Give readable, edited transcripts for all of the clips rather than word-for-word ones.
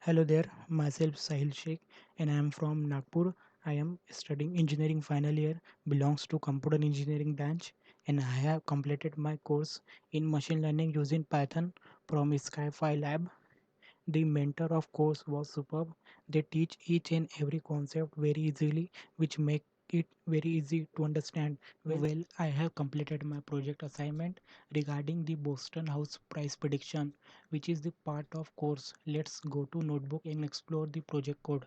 Hello there, myself Sahil Sheikh and I am from Nagpur. I am studying engineering final year, belongs to computer engineering branch and I have completed my course in machine learning using Python from Skyfi Lab. The mentor of course was superb. They teach each and every concept very easily which make it very easy to understand. Well, I have completed my project assignment regarding the Boston house price prediction which is the part of course. Let's go to notebook and explore the project code.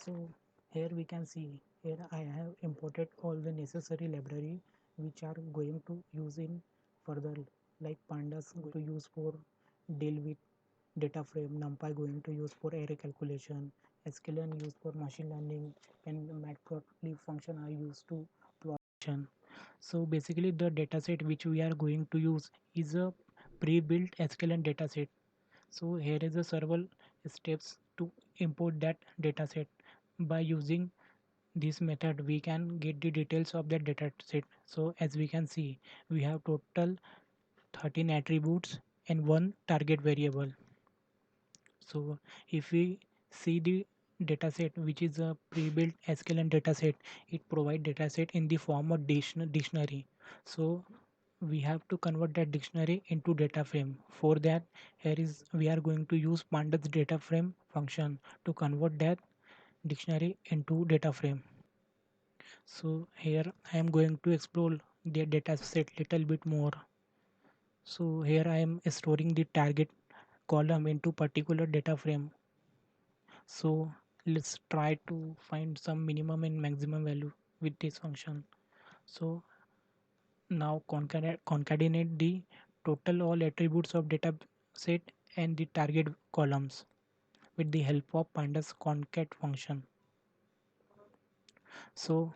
So here we can see here I have imported all the necessary library which are going to use in further, like pandas going to use for deal with data frame, numpy going to use for array calculation, sklearn used for machine learning, and matplotlib function are used to plot function. So basically the dataset which we are going to use is a pre-built sklearn dataset. So here is the several steps to import that dataset. By using this method we can get the details of that dataset. So as we can see we have total 13 attributes and one target variable. So if we see the dataset which is a pre-built sklearn dataset, it provides dataset in the form of dictionary. So we have to convert that dictionary into data frame. For that, here is we are going to use pandas data frame function to convert that dictionary into data frame. So here I am going to explore the data set little bit more. So here I am storing the target column into particular data frame. So let's try to find some minimum and maximum value with this function. So now concatenate the total all attributes of data set and the target columns with the help of pandas concat function. So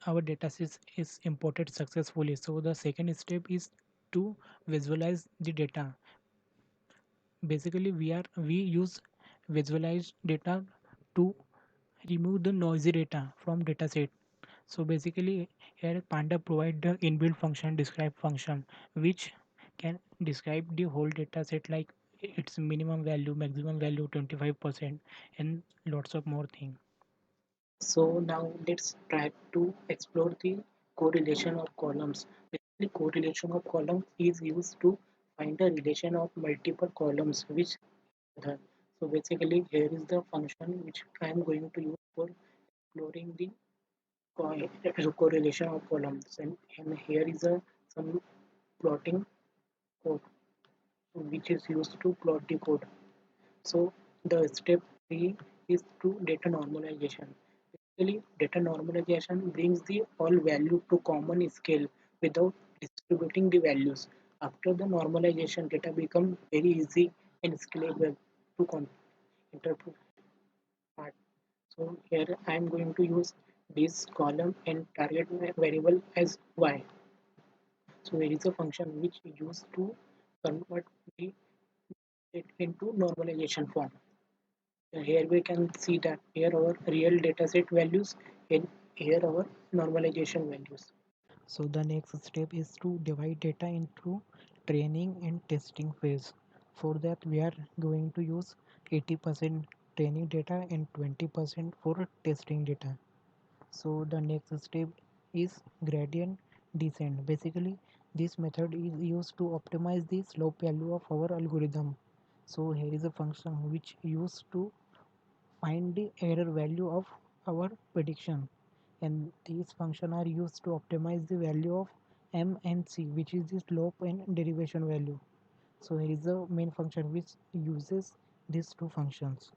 our data set is imported successfully. So the second step is to visualize the data. Basically we use visualized data to remove the noisy data from dataset. So basically here Panda provide the inbuilt function describe function which can describe the whole data set like its minimum value, maximum value, 25% and lots of more things. So now let's try to explore the correlation of columns. Basically correlation of columns is used to find a relation of multiple columns which other. So basically here is the function which I am going to use for exploring the correlation of columns, and here is a some plotting code which is used to plot the code. So the step 3 is to data normalization. Basically data normalization brings the all value to common scale without distributing the values. After the normalization data become very easy and scalable to interpret part. So here I am going to use this column and target variable as y. So there is a function which we use to convert the it into normalization form. Here we can see that here our real dataset values and here our normalization values. So the next step is to divide data into training and testing phase. For that we are going to use 80% training data and 20% for testing data. So the next step is gradient descent. Basically this method is used to optimize the slope value of our algorithm. So here is a function which used to find the error value of our prediction, and these functions are used to optimize the value of m and c which is the slope and derivation value. So here is the main function which uses these two functions.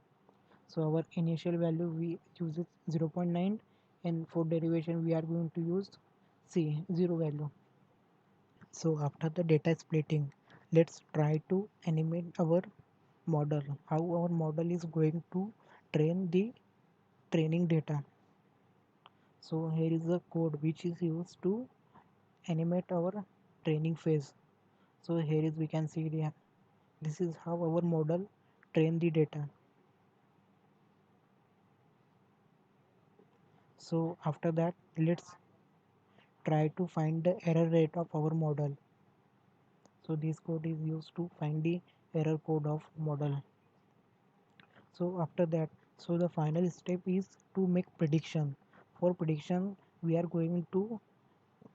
So our initial value we use it 0.9 and for derivation we are going to use c 0 value. So after the data splitting, let's try to animate our model, how our model is going to train the training data. So here is the code which is used to animate our training phase. So here is we can see this is how our model train the data. So after that let's try to find the error rate of our model. So this code is used to find the error code of model. So after that, so the final step is to make prediction. For prediction we are going to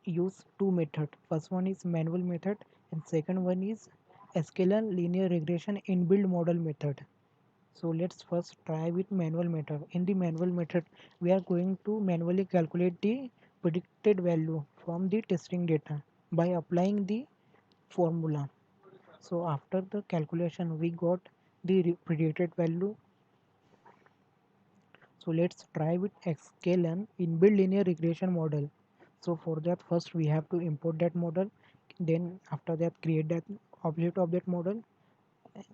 use two methods. First one is manual method and second one is scalar linear regression inbuilt model method. So let's first try with manual method. In the manual method we are going to manually calculate the predicted value from the testing data by applying the formula. So after the calculation we got the predicted value. So let's try with xklen inbuilt linear regression model. So for that first we have to import that model, then after that create that object of that model.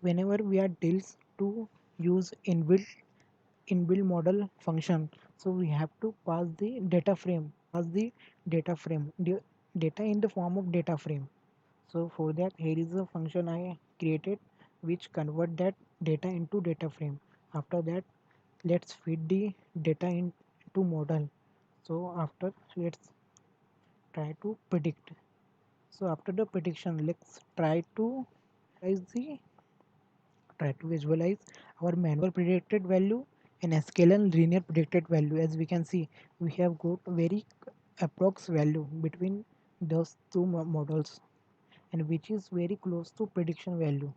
Whenever we are deals to use inbuilt model function, so we have to pass the data in the form of data frame. So for that here is a function I created which convert that data into data frame. After that let's feed the data into model. So after let's try to predict. So after the prediction let's visualize the try to visualize our manual predicted value and scalar linear predicted value. As we can see we have got very approx value between those two models and which is very close to prediction value.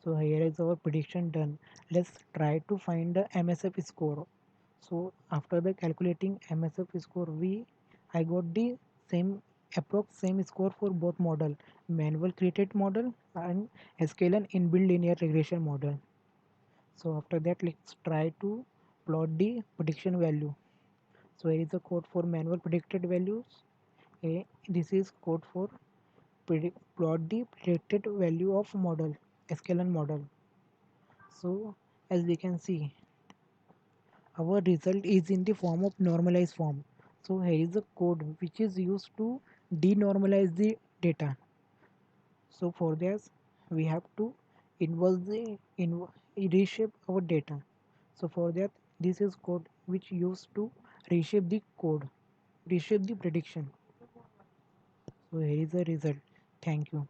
So here is our prediction done. Let's try to find the MSF score. So after the calculating MSF score, I got the same approx same score for both model, manual created model and scalar inbuilt linear regression model. So after that let's try to plot the prediction value. So here is the code for manual predicted values. This is code for plot the predicted value of model, scalar model. So as we can see our result is in the form of normalized form. So here is a code which is used to denormalize the data. So for this we have to inverse reshape our data. So for that this is code which used to reshape the code, reshape the prediction. So here is the result. Thank you.